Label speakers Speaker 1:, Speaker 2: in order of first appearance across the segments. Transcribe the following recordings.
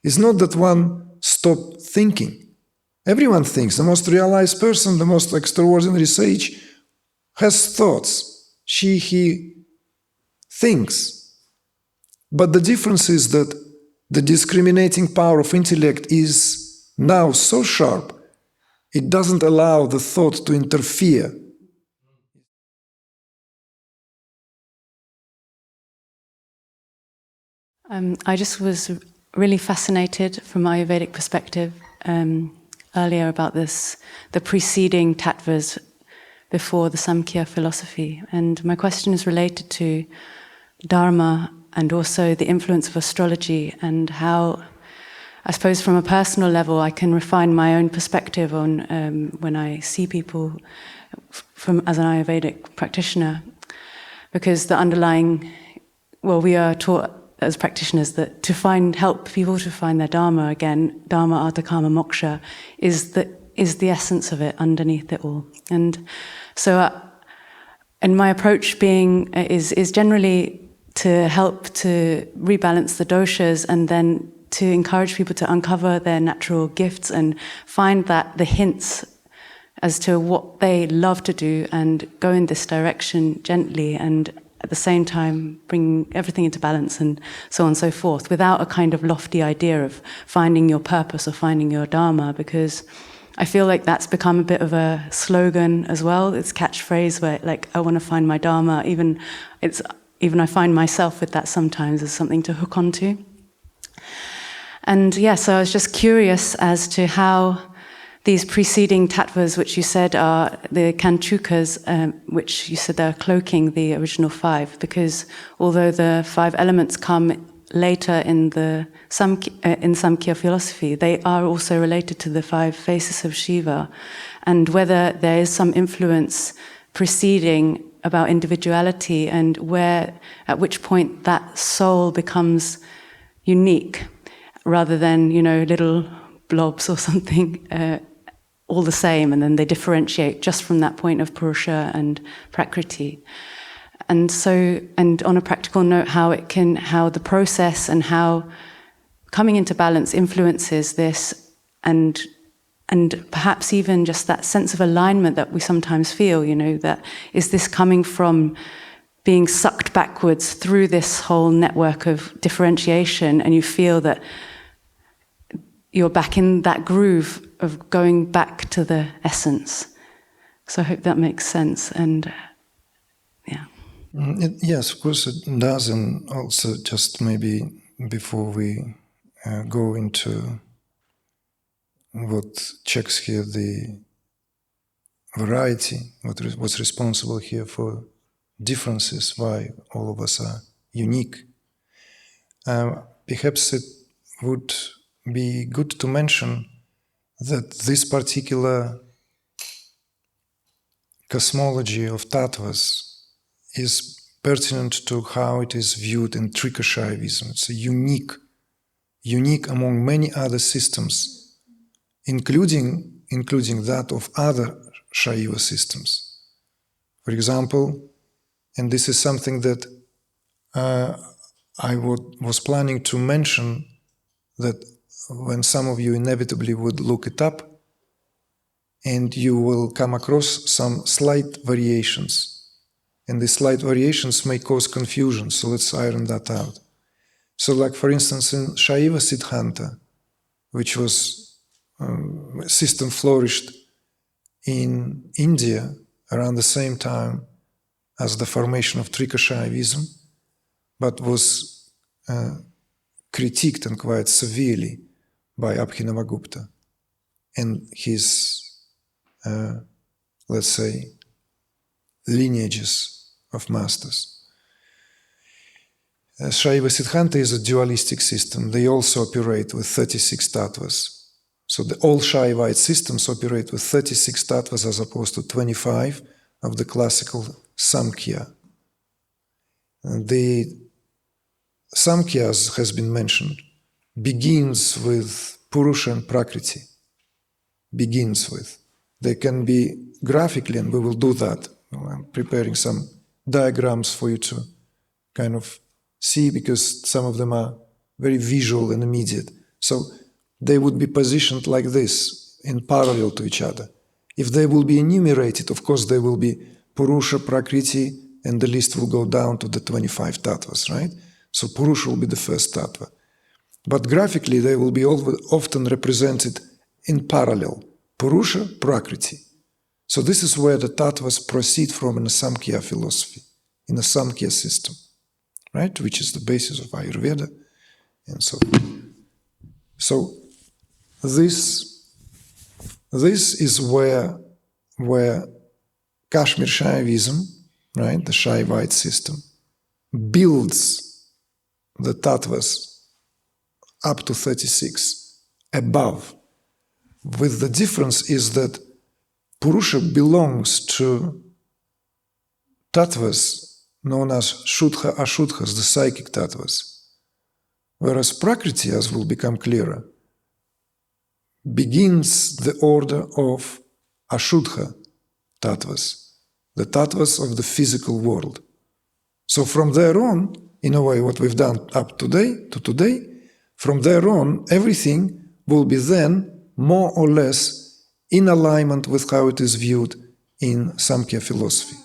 Speaker 1: It's not that one stopped thinking. Everyone thinks. The most realized person, the most extraordinary sage, has thoughts. She, he thinks. But the difference is that the discriminating power of intellect is now so sharp, it doesn't allow the thought to interfere.
Speaker 2: I just was really fascinated from Ayurvedic perspective earlier about this, the preceding Tattvas before the Samkhya philosophy. And my question is related to Dharma and also the influence of astrology and how, I suppose from a personal level, I can refine my own perspective on when I see people as an Ayurvedic practitioner. Because the underlying, well, we are taught as practitioners that to help people to find their Dharma again, Dharma, Artha, Kama, Moksha, is the essence of it underneath it all. And so, and my approach is generally to help to rebalance the doshas and then to encourage people to uncover their natural gifts and find the hints as to what they love to do and go in this direction gently and at the same time bring everything into balance and so on and so forth, without a kind of lofty idea of finding your purpose or finding your Dharma, because I feel like that's become a bit of a slogan as well. It's catchphrase where like, I want to find my Dharma. Even I find myself with that sometimes as something to hook onto. And yeah, so I was just curious as to how these preceding tattvas, which you said are the kanchukas, which you said they're cloaking the original five, because although the five elements come later in the Samkhya philosophy, they are also related to the five faces of Shiva, and whether there is some influence preceding about individuality and at which point that soul becomes unique rather than, little blobs or something all the same, and then they differentiate just from that point of Purusha and Prakriti. And so, and on a practical note, how the process and how coming into balance influences this, and perhaps even just that sense of alignment that we sometimes feel, that is this coming from being sucked backwards through this whole network of differentiation, and you feel that you're back in that groove of going back to the essence. So I hope that makes sense. And yeah.
Speaker 1: Yes, of course it does. And also just maybe before we go into what checks here the variety, what's responsible here for differences, why all of us are unique, perhaps it would be good to mention that this particular cosmology of Tattvas is pertinent to how it is viewed in Trika Shaivism. It's a unique among many other systems, including that of other Shaiva systems. For example, and this is something that I was planning to mention, that when some of you inevitably would look it up, and you will come across some slight variations. And these slight variations may cause confusion, so let's iron that out. So like, for instance, in Shaiva Siddhanta, which was a system flourished in India around the same time as the formation of Trika Shaivism, but was critiqued and quite severely by Abhinavagupta and his, let's say, lineages of masters. Shaiva Siddhanta is a dualistic system. They also operate with 36 tattvas. So all Shaivite systems operate with 36 tattvas as opposed to 25 of the classical Samkhya. The Samkhya, as has been mentioned, begins with Purusha and Prakriti. Begins with. They can be graphically, and we will do that. I'm preparing some diagrams for you to kind of see, because some of them are very visual and immediate. So they would be positioned like this, in parallel to each other. If they will be enumerated, of course, they will be Purusha, Prakriti, and the list will go down to the 25 Tattvas, right? So Purusha will be the first Tattva. But graphically, they will be often represented in parallel. Purusha, Prakriti. So this is where the Tattvas proceed from in the Samkhya philosophy, in the Samkhya system, right? Which is the basis of Ayurveda and so on. So this is where Kashmir Shaivism, right, the Shaivite system, builds the Tattvas up to 36, above. With the difference is that Purusha belongs to Tattvas known as Shuddha Ashuddhas, the psychic Tattvas. Whereas Prakriti, as will become clearer, begins the order of Ashuddha Tattvas, the Tattvas of the physical world. So from there on, in a way, what we've done up to today, from there on, everything will be then more or less in alignment with how it is viewed in Samkhya philosophy.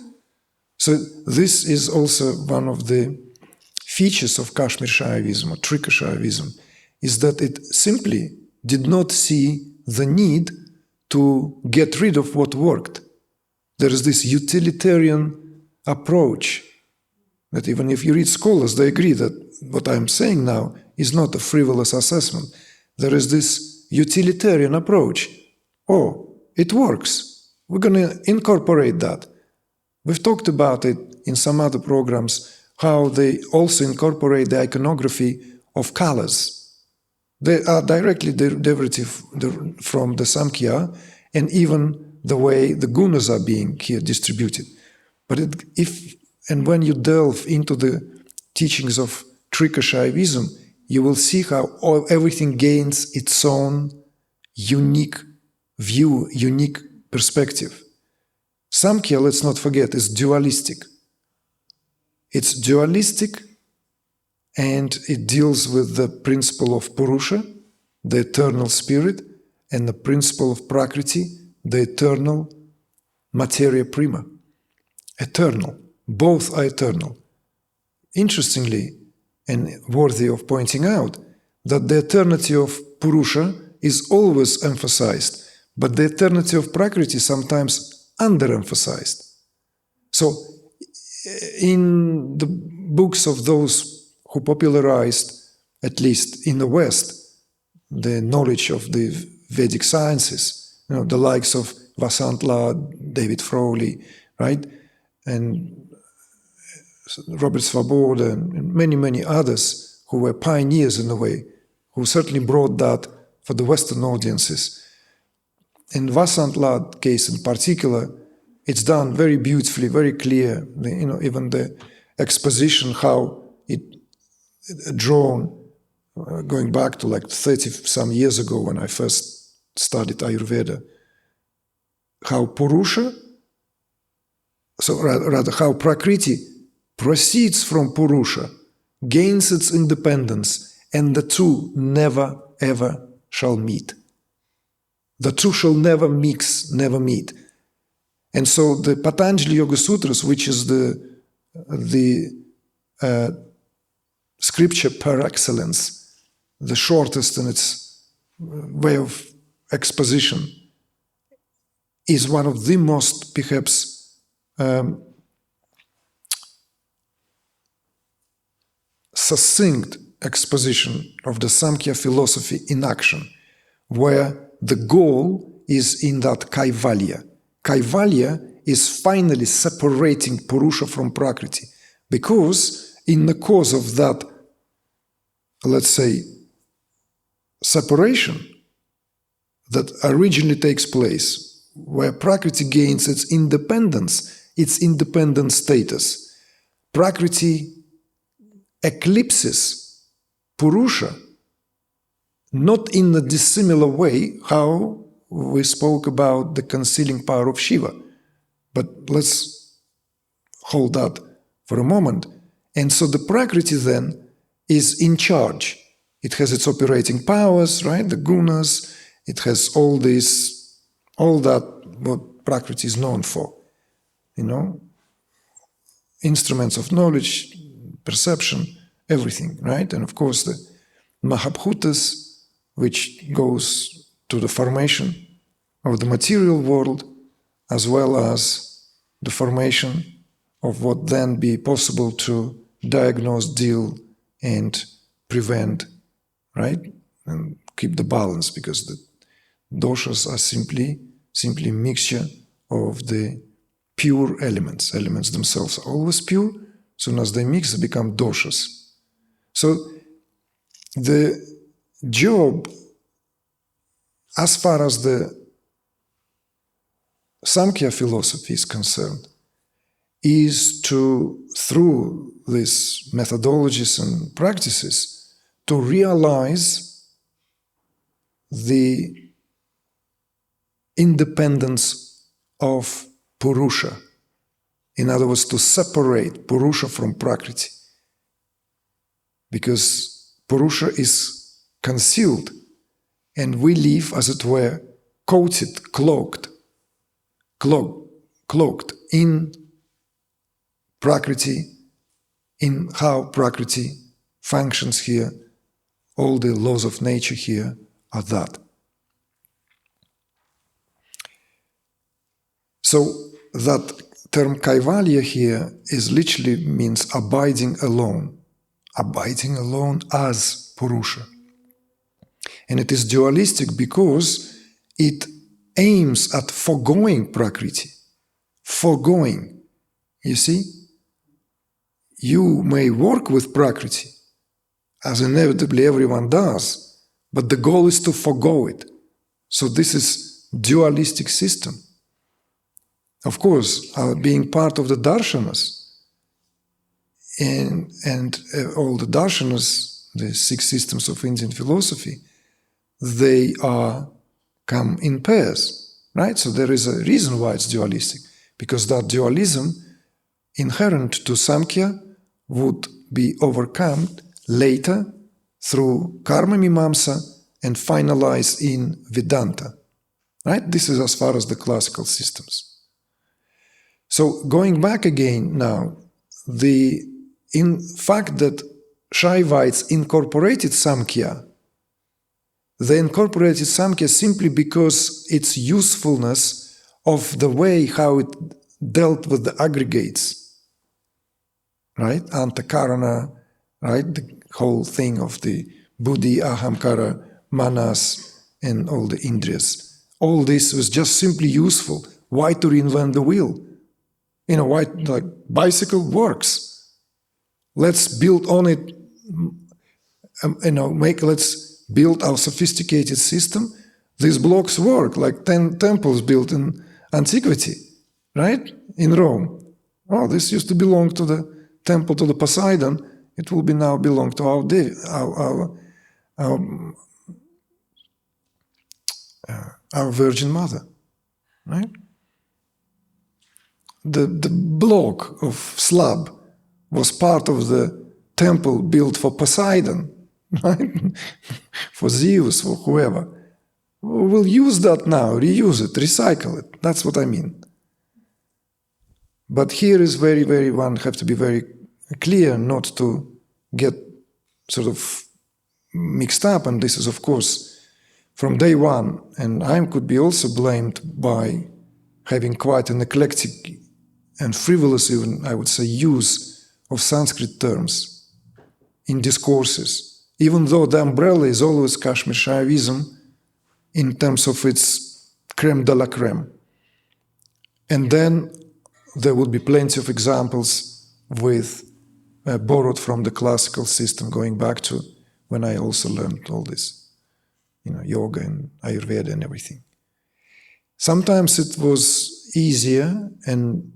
Speaker 1: So this is also one of the features of Kashmir Shaivism or Trika Shaivism, is that it simply did not see the need to get rid of what worked. There is this utilitarian approach that even if you read scholars, they agree that what I'm saying now is not a frivolous assessment. There is this utilitarian approach. Oh, it works. We're going to incorporate that. We've talked about it in some other programs, how they also incorporate the iconography of colors. They are directly derivative from the Samkhya, and even the way the gunas are being here distributed. But when you delve into the teachings of Trika Shaivism, you will see how everything gains its own unique view, unique perspective. Samkhya, let's not forget, is dualistic. It's dualistic, and it deals with the principle of Purusha, the eternal spirit, and the principle of Prakriti, the eternal materia prima. Eternal. Both are eternal. Interestingly, and worthy of pointing out, that the eternity of Purusha is always emphasized, but the eternity of Prakriti sometimes underemphasized. So, in the books of those who popularized, at least in the West, the knowledge of the Vedic sciences, the likes of Vasant Lad, David Frawley, right, and Robert Svoboda, and many, many others who were pioneers in a way, who certainly brought that for the Western audiences. In Vasant Lad case in particular, it's done very beautifully, very clear. Even the exposition, how it drawn, going back to like 30-some years ago when I first studied Ayurveda, how Purusha, so rather how Prakriti proceeds from Purusha, gains its independence, and the two never ever shall meet. The two shall never mix, never meet. And so the Patanjali Yoga Sutras, which is the scripture par excellence, the shortest in its way of exposition, is one of the most, perhaps, succinct exposition of the Samkhya philosophy in action, where the goal is in that Kaivalya. Kaivalya is finally separating Purusha from Prakriti, because in the course of that, let's say, separation that originally takes place, where Prakriti gains its independent status, Prakriti eclipses Purusha, not in a dissimilar way how we spoke about the concealing power of Shiva. But let's hold that for a moment. And so the Prakriti then is in charge. it has its operating powers, right? The gunas, it has all that what Prakriti is known for, instruments of knowledge, perception, everything, right? And of course the Mahabhutas, which goes to the formation of the material world, as well as the formation of what then be possible to diagnose, deal, and prevent, right? And keep the balance, because the doshas are simply mixture of the pure elements. Elements themselves are always pure. Soon as they mix, they become doshas. So the job, as far as the Samkhya philosophy is concerned, is to, through these methodologies and practices, to realize the independence of Purusha. In other words, to separate Purusha from Prakriti. Because Purusha is concealed, and we live, as it were, coated, cloaked in Prakriti, in how Prakriti functions here. All the laws of nature here are that. So that term kaivalya here is literally means abiding alone as Purusha. And it is dualistic because it aims at foregoing Prakriti. Foregoing. You see? You may work with Prakriti, as inevitably everyone does, but the goal is to forego it. So this is dualistic system. Of course, being part of the darshanas, and all the darshanas, the 6 systems of Indian philosophy, they come in pairs, right? So there is a reason why it's dualistic, because that dualism inherent to Samkhya would be overcome later through karma mimamsa and finalized in Vedanta, right? This is as far as the classical systems. So going back again now, in fact that Shaivites incorporated Samkhya, they incorporated Samkhya simply because its usefulness of the way how it dealt with the aggregates, right? Antakarana, right? The whole thing of the buddhi, ahamkara, manas, and all the indriyas. All this was just simply useful. Why to reinvent the wheel? Why, like, bicycle works. Let's build on it, let's build our sophisticated system. These blocks work, like 10 temples built in antiquity, right? In Rome. Oh, this used to belong to the temple to the Poseidon. It will now belong to our Virgin Mother, right? The block of slab was part of the temple built for Poseidon, right? For Zeus, for whoever. We'll use that now, reuse it, recycle it. That's what I mean. But here is one have to be very clear not to get sort of mixed up. And this is, of course, from day one. And I could be also blamed by having quite an eclectic and frivolous, even, I would say, use of Sanskrit terms in discourses, even though the umbrella is always Kashmir Shaivism in terms of its creme de la creme. And then there would be plenty of examples with borrowed from the classical system, going back to when I also learned all this, yoga and Ayurveda and everything. Sometimes it was easier, and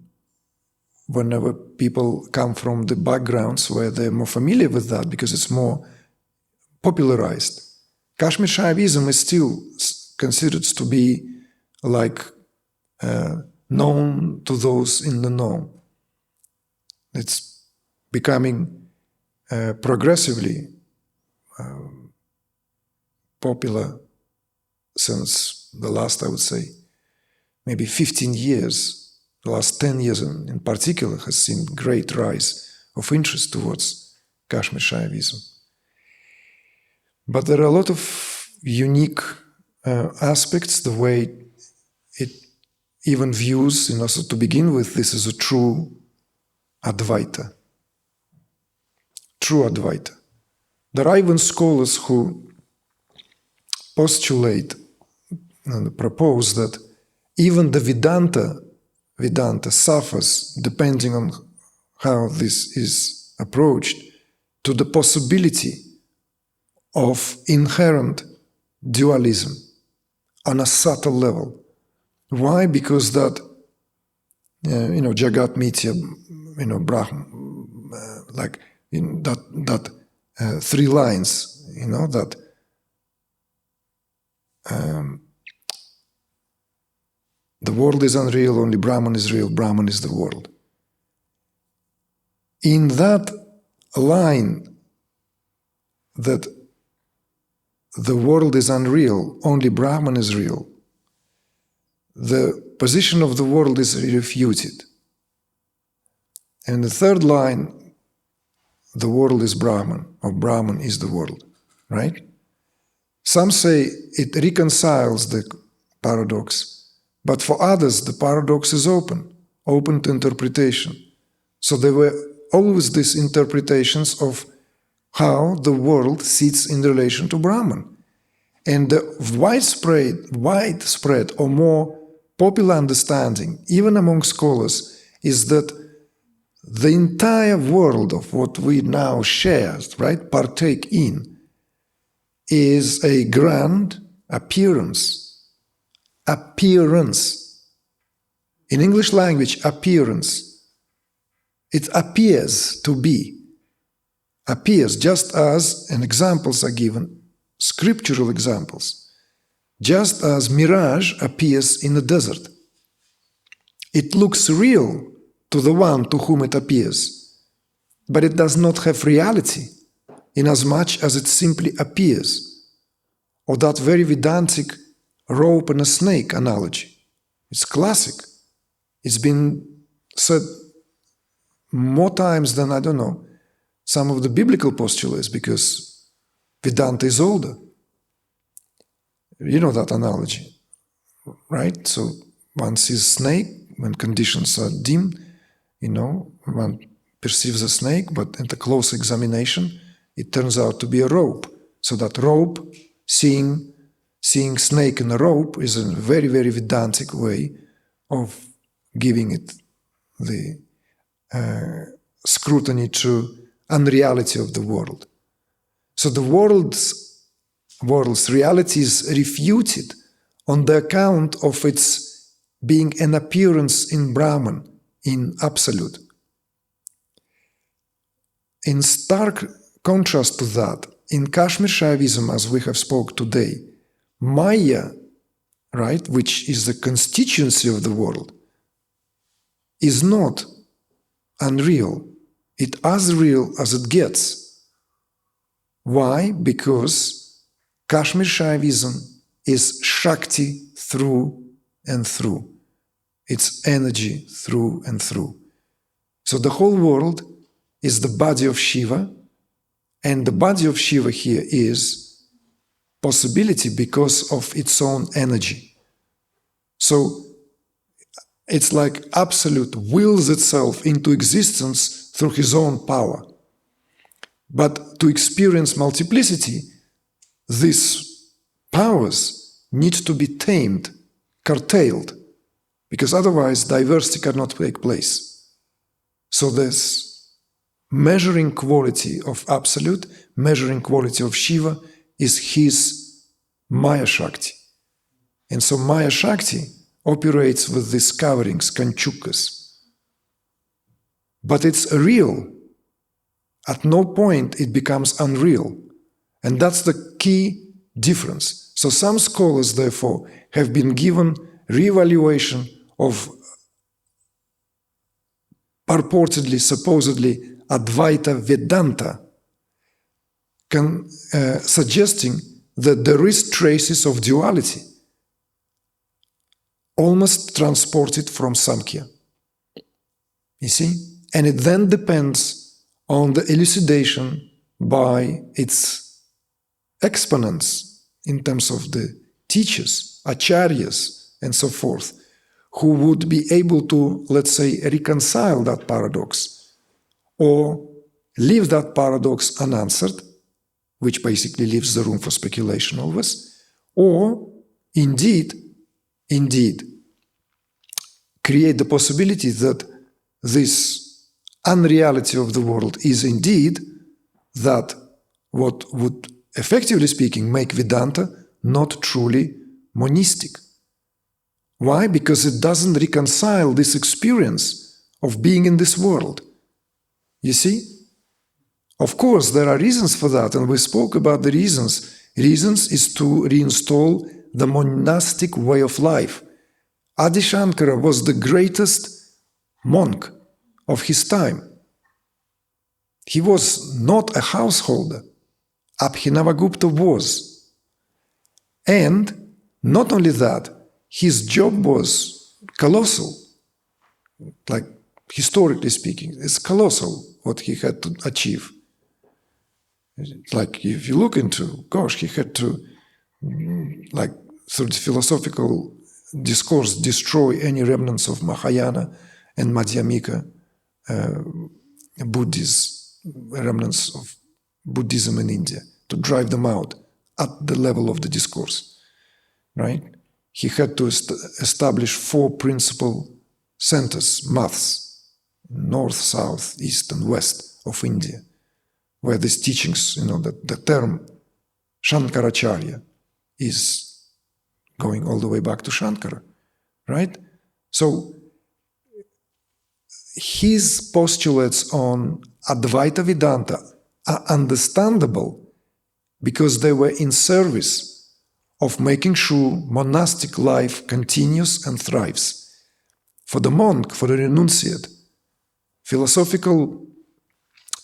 Speaker 1: whenever people come from the backgrounds where they're more familiar with that, because it's more popularized. Kashmir Shaivism is still considered to be like known to those in the know. It's becoming progressively popular since the last, I would say, maybe 15 years, the last 10 years in particular, has seen great rise of interest towards Kashmir Shaivism. But there are a lot of unique aspects, the way it even views, so to begin with, this is a true Advaita. True Advaita. There are even scholars who postulate and propose that even the Vedanta suffers, depending on how this is approached, to the possibility of inherent dualism on a subtle level. Why? Because that, Jagat Mithya, Brahman, like in that 3 lines, that the world is unreal, only Brahman is real, Brahman is the world. In that line that the world is unreal, only Brahman is real, the position of the world is refuted. And the 3rd line, the world is Brahman, or Brahman is the world, right? Some say it reconciles the paradox, but for others the paradox is open to interpretation. So there were always these interpretations of how the world sits in relation to Brahman. And the widespread or more popular understanding, even among scholars, is that the entire world of what we now share, right, partake in, is a grand appearance. Appearance. In English language, appearance. It appears to be. Appears, just as, and examples are given, scriptural examples, just as mirage appears in the desert. It looks real to the one to whom it appears, but it does not have reality inasmuch as it simply appears. Or that very Vedantic rope and a snake analogy. It's classic. It's been said more times than, some of the biblical postulates, because Vedanta is older. You know that analogy, right? So one sees snake when conditions are dim, one perceives a snake, but at a close examination, it turns out to be a rope. So that rope, seeing snake in a rope, is a very, very Vedantic way of giving it the scrutiny to unreality of the world. So the world's reality is refuted on the account of its being an appearance in Brahman, in Absolute. In stark contrast to that, in Kashmir Shaivism, as we have spoke today, Maya, right, which is the constituency of the world, is not unreal. It's as real as it gets. Why? Because Kashmir Shaivism is Shakti through and through. It's energy through and through. So the whole world is the body of Shiva, and the body of Shiva here is possibility because of its own energy. So it's like Absolute wills itself into existence through his own power. But to experience multiplicity, these powers need to be tamed, curtailed, because otherwise diversity cannot take place. So this measuring quality of Absolute, measuring quality of Shiva, is his Maya Shakti. And so Maya Shakti operates with these coverings, kanchukas. But it's real. At no point it becomes unreal. And that's the key difference. So some scholars, therefore, have been given re-evaluation of purportedly, supposedly, Advaita Vedanta, suggesting that there is traces of duality, almost transported from Samkhya. You see? And it then depends on the elucidation by its exponents in terms of the teachers, acharyas, and so forth, who would be able to, let's say, reconcile that paradox or leave that paradox unanswered, which basically leaves the room for speculation always, or indeed, create the possibility that this unreality of the world is indeed that what would, effectively speaking, make Vedanta not truly monistic. Why? Because it doesn't reconcile this experience of being in this world. You see? Of course, there are reasons for that, and we spoke about the reasons. Reasons is to reinstall the monastic way of life. Adi Shankara was the greatest monk of his time. He was not a householder. Abhinavagupta was. And not only that, his job was colossal. Like, historically speaking, it's colossal what he had to achieve. Like, if you look into, gosh, he had to, like, through the philosophical discourse, destroy any remnants of Mahayana and Madhyamika Buddhist remnants of Buddhism in India, to drive them out at the level of the discourse, right? He had to establish 4 principal centers, maths, north, south, east, and west of India, where these teachings, the term Shankaracharya is going all the way back to Shankara, right? So his postulates on Advaita Vedanta are understandable because they were in service of making sure monastic life continues and thrives. For the monk, for the renunciate, philosophical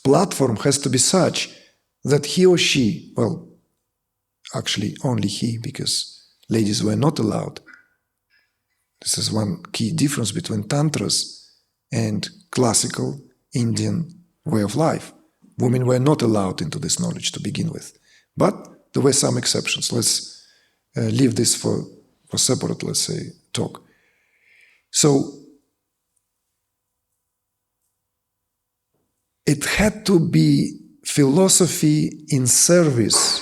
Speaker 1: platform has to be such that he or she, well, actually only he, because ladies were not allowed. This is one key difference between tantras and classical Indian way of life. Women were not allowed into this knowledge to begin with. But there were some exceptions. Let's leave this for separate, let's say, talk. So it had to be philosophy in service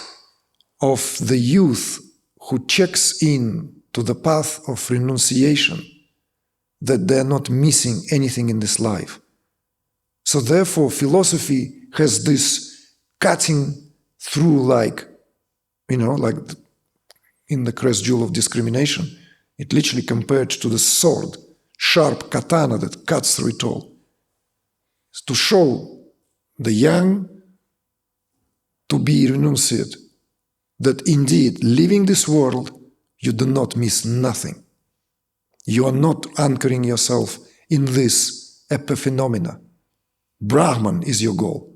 Speaker 1: of the youth who checks in to the path of renunciation, that they're not missing anything in this life. So therefore, philosophy has this cutting through, like in the crest jewel of discrimination, it literally compared to the sword, sharp katana that cuts through it all. It's to show the young to be renunciate, that indeed, living this world, you do not miss nothing. You are not anchoring yourself in this epiphenomena. Brahman is your goal.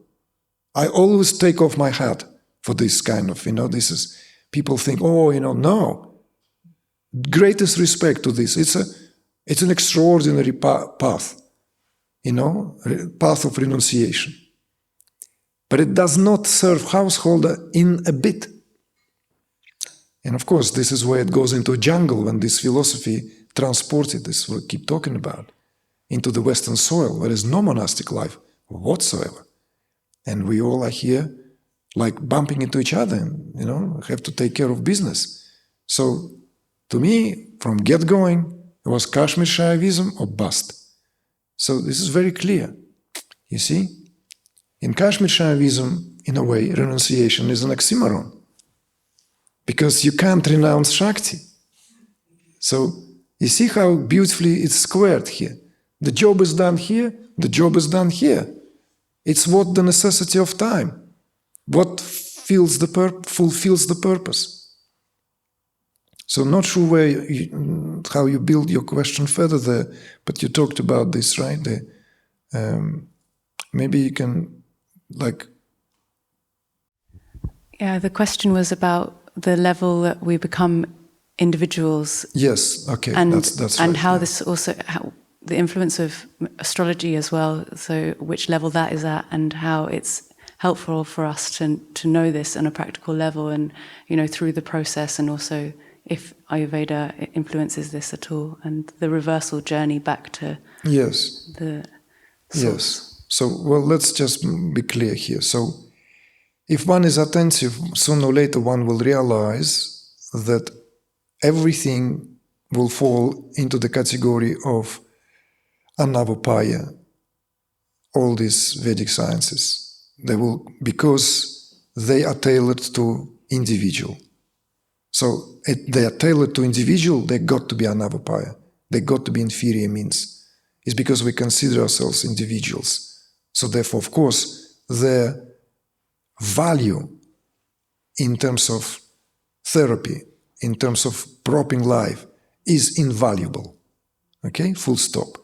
Speaker 1: I always take off my hat for this kind of, this is, people think, no. Greatest respect to this. It's an extraordinary path, path of renunciation. But it does not serve householder in a bit. And of course, this is where it goes into a jungle when this philosophy transported, this we keep talking about, into the Western soil, where there's no monastic life whatsoever. And we all are here like bumping into each other and, have to take care of business. So to me, from get-going, it was Kashmir Shaivism or bust. So this is very clear, you see? In Kashmir Shaivism, in a way, renunciation is an oxymoron, because you can't renounce Shakti. So you see how beautifully it's squared here. The job is done here, the job is done here. It's what the necessity of time, what fulfills the purpose. So I'm not sure how you build your question further there, but you talked about this, right? Maybe you can,
Speaker 2: Yeah, the question was about the level that we become individuals.
Speaker 1: Yes, okay,
Speaker 2: and
Speaker 1: that's
Speaker 2: and
Speaker 1: right,
Speaker 2: how
Speaker 1: yeah.
Speaker 2: this also, how the influence of astrology as well. So which level that is at, and how it's helpful for us to know this on a practical level, and through the process, and also if Ayurveda influences this at all, and the reversal journey back to
Speaker 1: Yes.
Speaker 2: the source.
Speaker 1: Yes. So, well, let's just be clear here. So, if one is attentive, sooner or later one will realize that everything will fall into the category of Anavapaya, all these Vedic sciences. They will, because they are tailored to individual. So they are tailored to individual, they got to be Anavapaya. They got to be inferior means. It's because we consider ourselves individuals. So therefore, of course, their value in terms of therapy, in terms of propping life, is invaluable. Okay, full stop.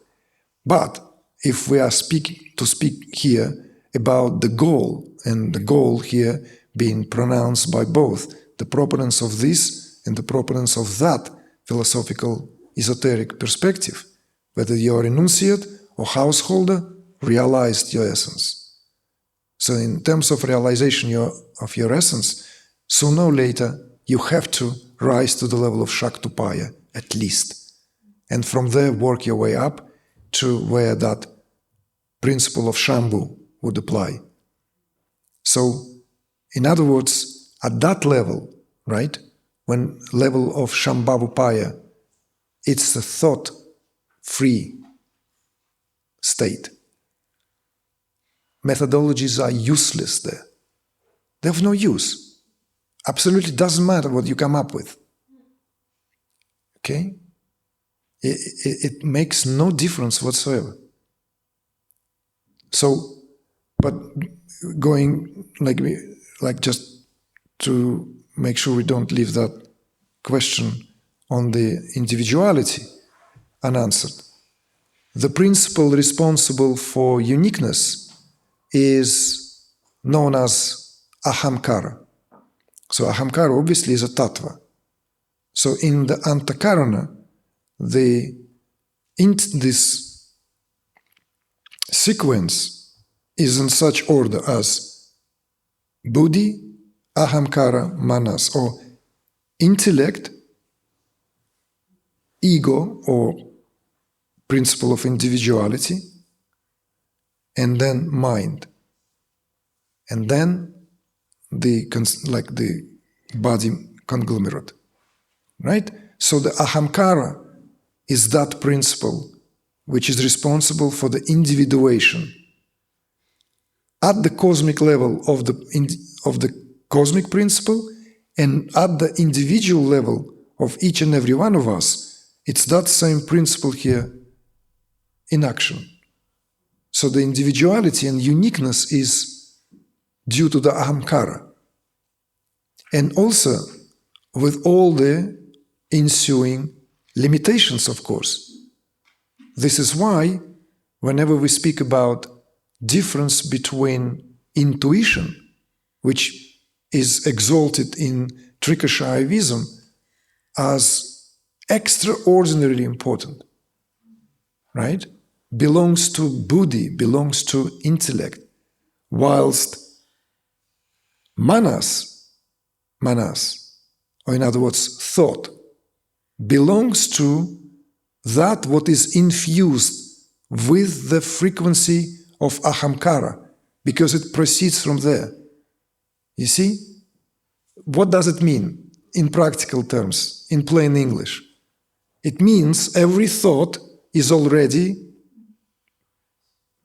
Speaker 1: But if we are to speak here about the goal, and the goal here being pronounced by both the proponents of this and the proponents of that philosophical esoteric perspective, whether you are enunciate or householder, realized your essence. So in terms of realization of your essence, sooner or later you have to rise to the level of Shaktupaya, at least. And from there work your way up to where that principle of Shambhu would apply. So, in other words, at that level, right, when level of Shambhavupaya, it's a thought-free state. Methodologies are useless there. They have no use. Absolutely doesn't matter what you come up with. Okay? It makes no difference whatsoever. So, but going like just to make sure we don't leave that question on the individuality unanswered. The principle responsible for uniqueness is known as ahamkara. So ahamkara obviously is a tattva. So in the antakarana, this sequence is in such order as buddhi, ahamkara, manas, or intellect, ego, or principle of individuality, and then mind, and then the body conglomerate, right? So the ahamkara is that principle which is responsible for the individuation at the cosmic level of the cosmic principle, and at the individual level of each and every one of us. It's that same principle here in action. So the individuality and uniqueness is due to the ahamkara. And also with all the ensuing limitations, of course. This is why whenever we speak about difference between intuition, which is exalted in Trika Shaivism as extraordinarily important, right? Belongs to buddhi, belongs to intellect, whilst manas, or in other words, thought, belongs to that what is infused with the frequency of ahamkara, because it proceeds from there. You see? What does it mean in practical terms, in plain English? It means every thought is already,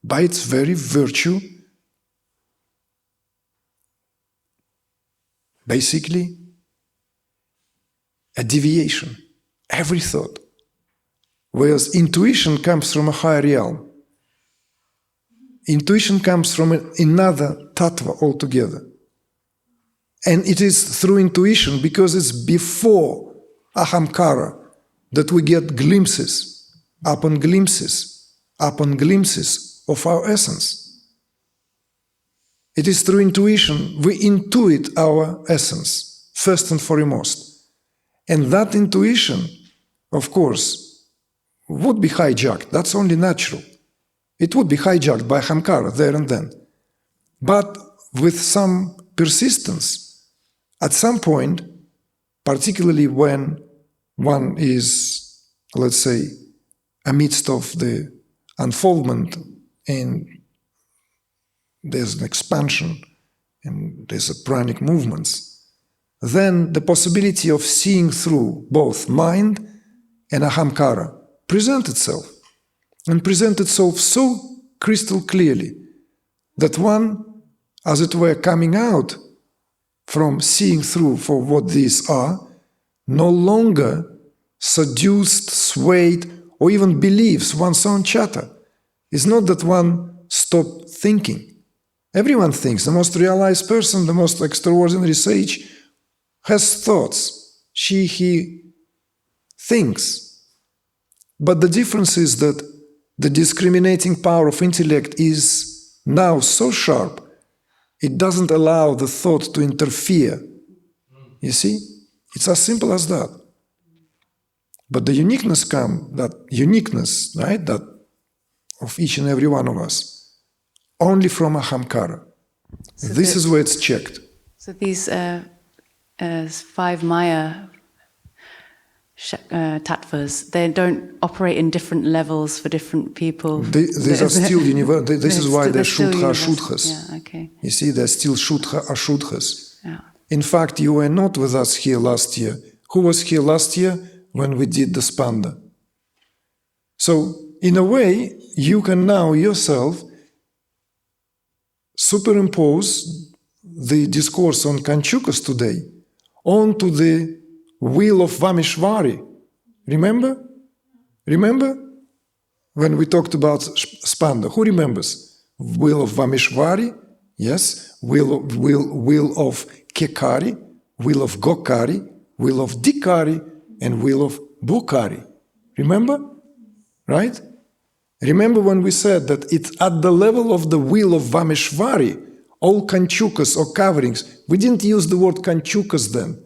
Speaker 1: by its very virtue, basically a deviation. Every thought. Whereas intuition comes from a higher realm. Intuition comes from another tattva altogether. And it is through intuition, because it's before ahamkara, that we get glimpses upon glimpses of our essence. It is through intuition we intuit our essence first and foremost. And that intuition, of course, would be hijacked. That's only natural. It would be hijacked by Ahamkara there and then. But with some persistence, at some point, particularly when one is, let's say, amidst of the unfoldment and there's an expansion and there's a pranic movements, then the possibility of seeing through both mind and Ahamkara present itself, and present itself so crystal clearly that one, as it were, coming out from seeing through for what these are, no longer seduced, swayed, or even believes one's own chatter. It's not that one stopped thinking. Everyone thinks. The most realized person, the most extraordinary sage, has thoughts. She, he thinks. But the difference is that the discriminating power of intellect is now so sharp, it doesn't allow the thought to interfere. You see? It's as simple as that. But the uniqueness that uniqueness, right, that of each and every one of us, only from Ahamkara. So this is where it's checked.
Speaker 2: So these 5 Maya Tattvas, they don't operate in different levels for different people.
Speaker 1: These are still universal. This is why they're Shuddha Ashuddhas.
Speaker 2: Yeah, okay.
Speaker 1: You see, they're still Shuddha Ashuddhas.
Speaker 2: Yeah.
Speaker 1: In fact, you were not with us here last year. Who was here last year when we did the Spanda? So, in a way, you can now yourself superimpose the discourse on Kanchukas today onto the wheel of Vamishvari. Remember? Remember? When we talked about Spanda, who remembers? Wheel of Vamishvari, yes. Wheel of Kekari, wheel of Gokari, wheel of Dikari, and wheel of Bukari. Remember? Right? Remember when we said that it's at the level of the wheel of Vamishvari, all Kanchukas or coverings. We didn't use the word Kanchukas then.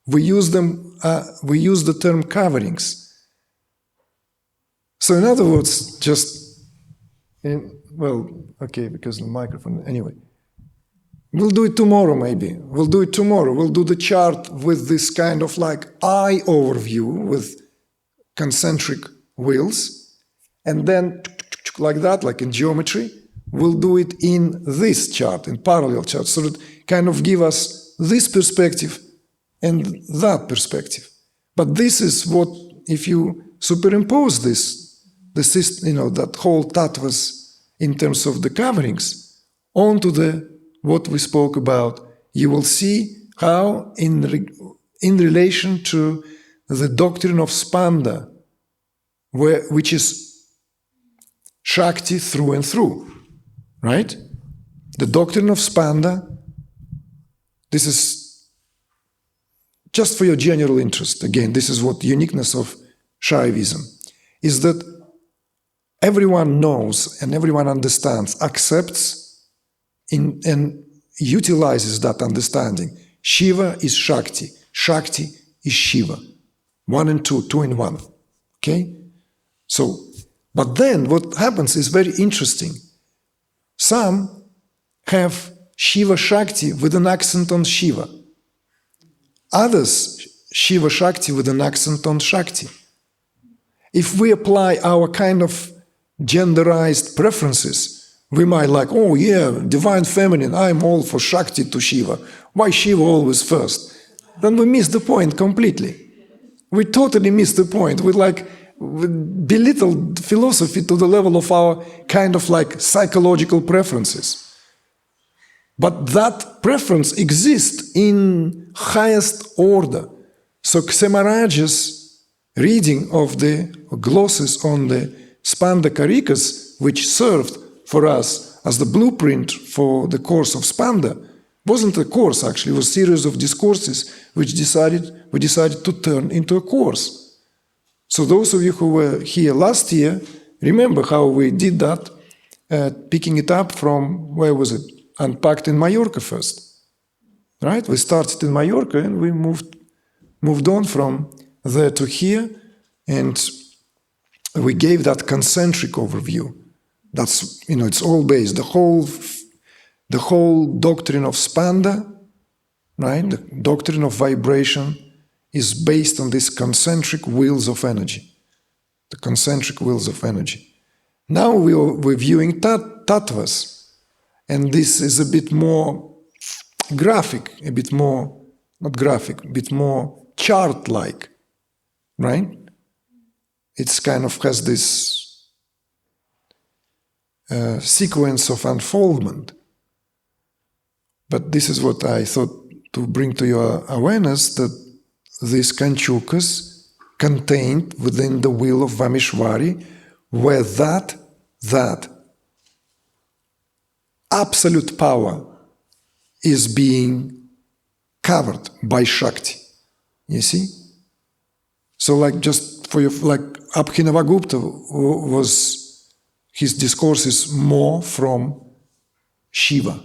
Speaker 1: We use the term coverings. So in other words, okay, because the microphone, anyway. We'll do it tomorrow maybe. We'll do it tomorrow. We'll do the chart with this kind of like eye overview with concentric wheels. And then like that, like in geometry, we'll do it in this chart, in parallel chart, so that kind of give us this perspective and that perspective. But this is what, if you superimpose the system, that whole tattvas in terms of the coverings onto what we spoke about, you will see how in relation to the doctrine of Spanda, which is Shakti through and through, right? The doctrine of Spanda, this is just for your general interest. Again, this is what the uniqueness of Shaivism is, that everyone knows and everyone understands, accepts and utilizes that understanding. Shiva is Shakti. Shakti is Shiva. 1 and 2, 2 in 1. Okay? So, but then what happens is very interesting. Some have Shiva Shakti with an accent on Shiva. Others, Shiva Shakti with an accent on Shakti. If we apply our kind of genderized preferences, we might like, oh yeah, divine feminine, I'm all for Shakti to Shiva. Why Shiva always first? Then we miss the point completely. We totally miss the point. We belittle philosophy to the level of our kind of like psychological preferences. But that preference exists in highest order. So Ksemaraja's reading of the glosses on the Spanda Karikas, which served for us as the blueprint for the course of Spanda, wasn't a course actually, it was a series of discourses which we decided to turn into a course. So those of you who were here last year, remember how we did that, picking it up from, where was it? Unpacked in Mallorca first. right? We started in Mallorca and we moved on from there to here, and we gave that concentric overview. That's, it's all based, the whole doctrine of Spanda, right? The doctrine of vibration is based on these concentric wheels of energy. The concentric wheels of energy. Now we're viewing Tattvas, and this is a bit more graphic, a bit more chart-like, right? It's kind of has this sequence of unfoldment. But this is what I thought to bring to your awareness, that these Kanchukas contained within the wheel of Vamishvari, where that absolute power is being covered by Shakti. You see? So like just for you, like Abhinavagupta was, his discourse is more from Shiva,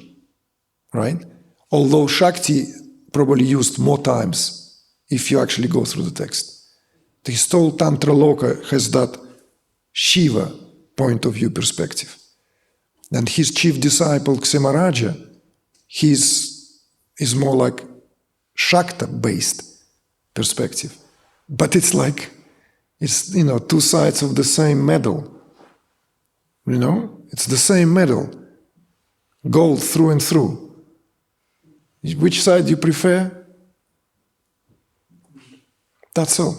Speaker 1: right? Although Shakti probably used more times if you actually go through the text. His whole Tantra Loka has that Shiva point of view perspective. And his chief disciple, Ksemaraja, is more like Shakta-based perspective. But it's like, it's, two sides of the same medal. It's the same medal. Gold through and through. Which side you prefer? That's all.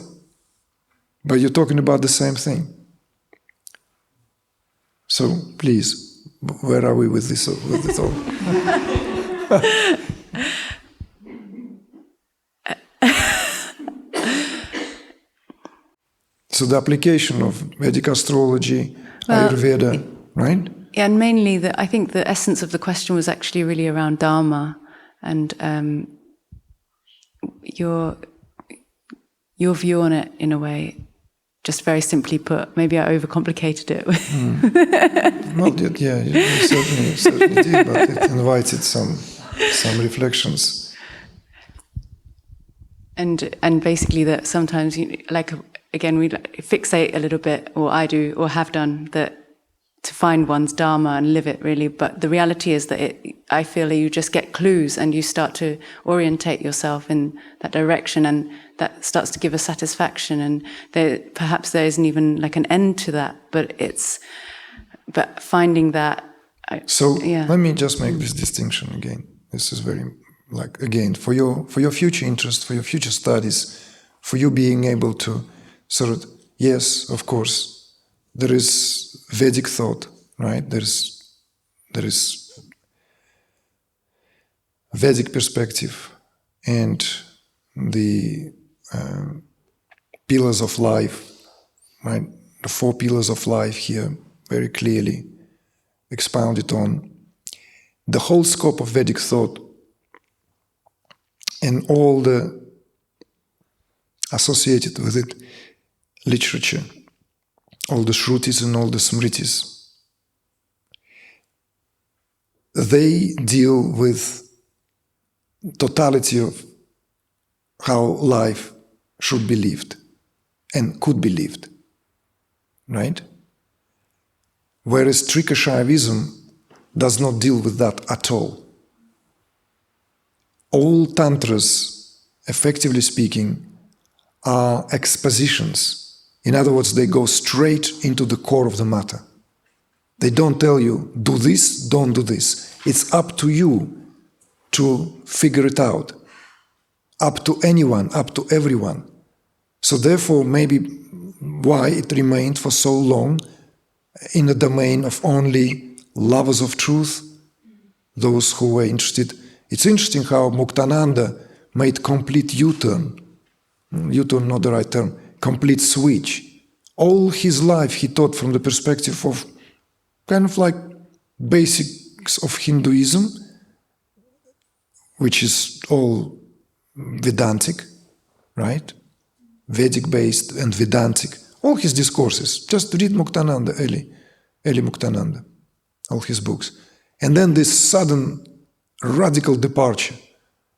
Speaker 1: But you're talking about the same thing. So, please, where are we with this all? So the application of Vedic astrology, Ayurveda, right?
Speaker 2: Yeah, and mainly I think the essence of the question was actually really around Dharma, and your view on it, in a way, just very simply put. Maybe I overcomplicated it.
Speaker 1: Well, yeah, you certainly did, but it invited some reflections.
Speaker 2: And basically that sometimes, again, we fixate a little bit, or I do, or have done, that to find one's Dharma and live it, really. But the reality is that I feel that you just get clues and you start to orientate yourself in that direction, and that starts to give a satisfaction. And perhaps there isn't even like an end to that, but finding that.
Speaker 1: Let me just make this distinction again. This is very, again, for your future interest, for your future studies, for you being able to yes, of course, there is Vedic thought, right? There is Vedic perspective, and the pillars of life, right? The 4 pillars of life here, very clearly expounded on. The whole scope of Vedic thought and all the associated with it literature, all the Shrutis and all the Smritis, they deal with totality of how life should be lived and could be lived, right? Whereas Trika Shaivism does not deal with that at all. All tantras, effectively speaking, are expositions. In other words, they go straight into the core of the matter. They don't tell you, do this, don't do this. It's up to you to figure it out. Up to anyone, up to everyone. So therefore, maybe why it remained for so long in the domain of only lovers of truth, those who were interested. It's interesting how Muktananda made complete U-turn. U-turn, not the right term. Complete switch. All his life he taught from the perspective of kind of like basics of Hinduism, which is all Vedantic, right? Vedic-based and Vedantic. All his discourses. Just read Muktananda, Eli Muktananda, all his books. And then this sudden radical departure.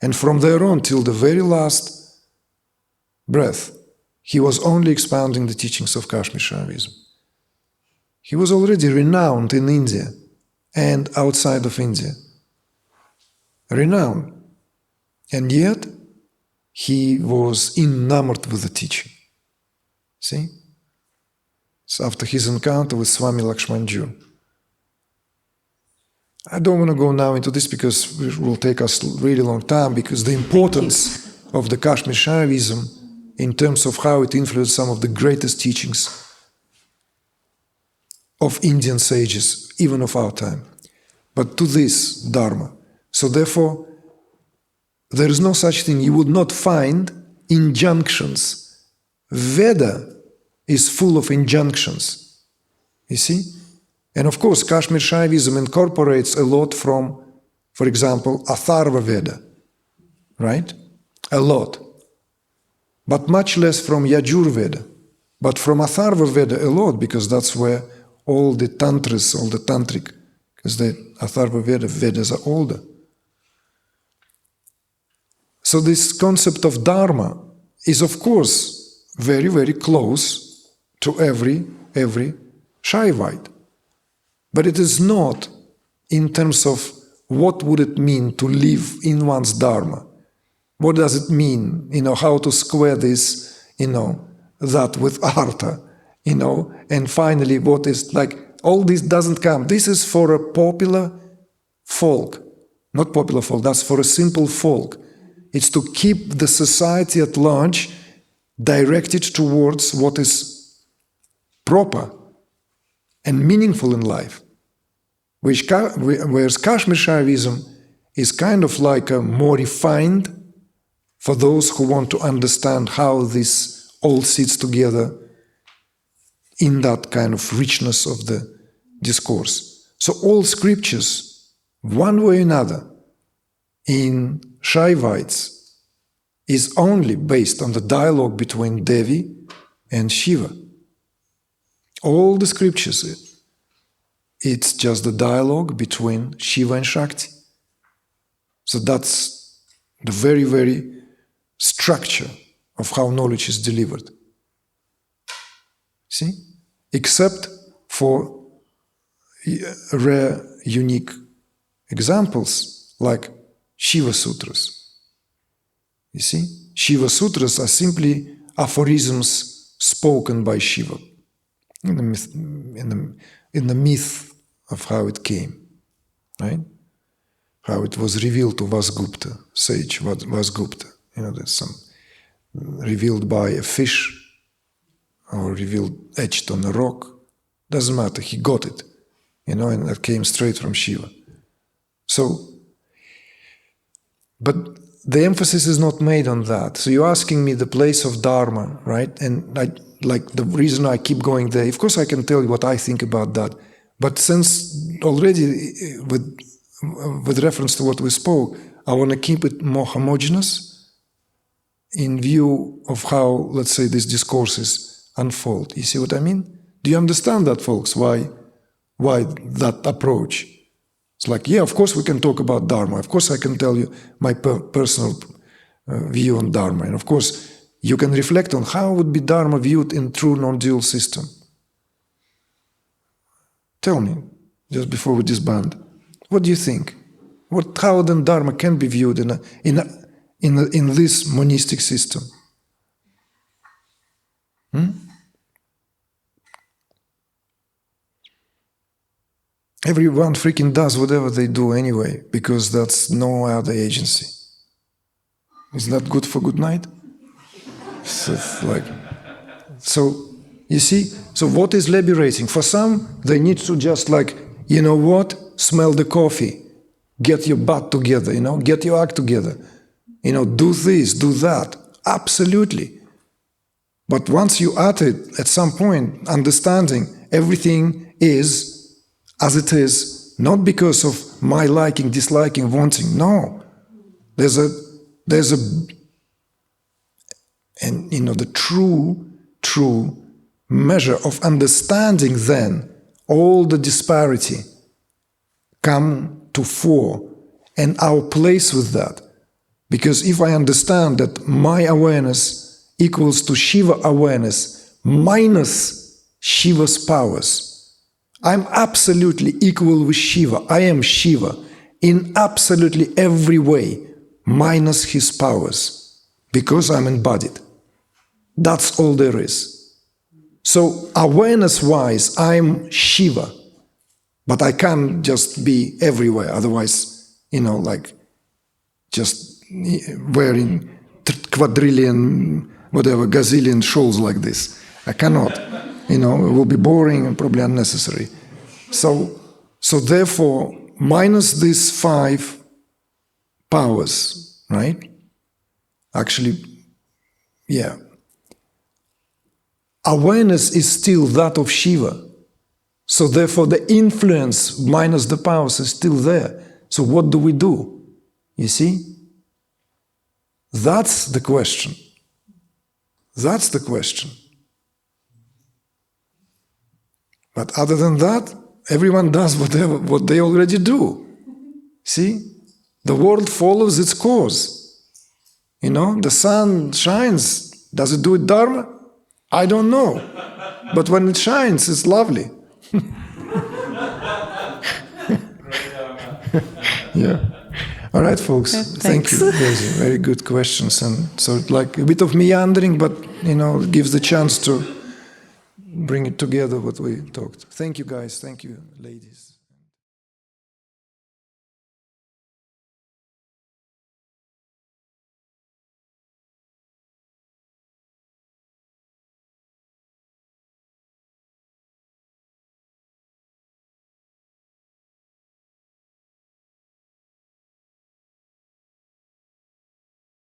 Speaker 1: And from there on till the very last breath, he was only expounding the teachings of Kashmir Shaivism. He was already renowned in India and outside of India. Renowned. And yet, he was enamored with the teaching. See? So after his encounter with Swami Lakshmanju. I don't want to go now into this because it will take us a really long time, because the importance of the Kashmir Shaivism in terms of how it influenced some of the greatest teachings of Indian sages, even of our time. But to this Dharma. So therefore, there is no such thing. You would not find injunctions. Veda is full of injunctions. You see? And of course, Kashmir Shaivism incorporates a lot from, for example, Atharva Veda, right? A lot. But much less from Yajur Veda. But from Atharva Veda a lot, because that's where all the tantras, all the tantric, because the Atharva Vedas are older. So this concept of Dharma is, of course, very, very close to every Shaivite. But it is not in terms of what would it mean to live in one's Dharma. What does it mean, how to square this, that with Artha, and finally what is like, all this doesn't come. This is for a popular folk. Not popular folk, that's for a simple folk. It's to keep the society at large directed towards what is proper and meaningful in life. Whereas Kashmir Shaivism is kind of like a more refined for those who want to understand how this all sits together in that kind of richness of the discourse. So all scriptures, one way or another, in Shaivites, is only based on the dialogue between Devi and Shiva. All the scriptures, it's just the dialogue between Shiva and Shakti. So that's the very, very structure of how knowledge is delivered. See? Except for rare, unique examples like Shiva Sutras. You see? Shiva Sutras are simply aphorisms spoken by Shiva in the myth of how it came, right? How it was revealed to Vasgupta, sage Vasgupta. There's some revealed by a fish or revealed etched on a rock. Doesn't matter, he got it, and that came straight from Shiva. So, but the emphasis is not made on that. So you're asking me the place of Dharma, right? And the reason I keep going there, of course I can tell you what I think about that. But since already with reference to what we spoke, I want to keep it more homogeneous in view of how, let's say, these discourses unfold. You see what I mean? Do you understand that, folks? Why that approach? It's like, yeah, of course we can talk about Dharma. Of course I can tell you my personal view on Dharma. And of course you can reflect on how would be Dharma viewed in true non-dual system. Tell me, just before we disband, what do you think? How then Dharma can be viewed in this monistic system? Everyone freaking does whatever they do anyway, because that's no other agency. Is that good for good night? So you see, so what is liberating? For some, they need to just smell the coffee, get your butt together, get your act together, do this, do that. Absolutely. But once you utter it, at some point, understanding everything is as it is, not because of my liking, disliking, wanting. No. There's a the true measure of understanding then all the disparity come to fore and our place with that. Because if I understand that my awareness equals to Shiva awareness minus Shiva's powers, I'm absolutely equal with Shiva. I am Shiva in absolutely every way, minus his powers, because I'm embodied. That's all there is. So awareness-wise, I'm Shiva, but I can't just be everywhere. Otherwise, like just wearing quadrillion, whatever, gazillion shawls like this. I cannot. It will be boring and probably unnecessary. So therefore, minus these 5 powers, right? Actually, yeah. Awareness is still that of Shiva. So therefore, the influence minus the powers is still there. So what do we do? You see? That's the question. That's the question. But other than that, everyone does what they already do. See? The world follows its course. The sun shines. Does it do it Dharma? I don't know. But when it shines, it's lovely. Yeah. All right, folks. Thank you. Very good questions. And so like a bit of meandering, but, it gives the chance to bring it together what we talked. Thank you, guys. Thank you, ladies.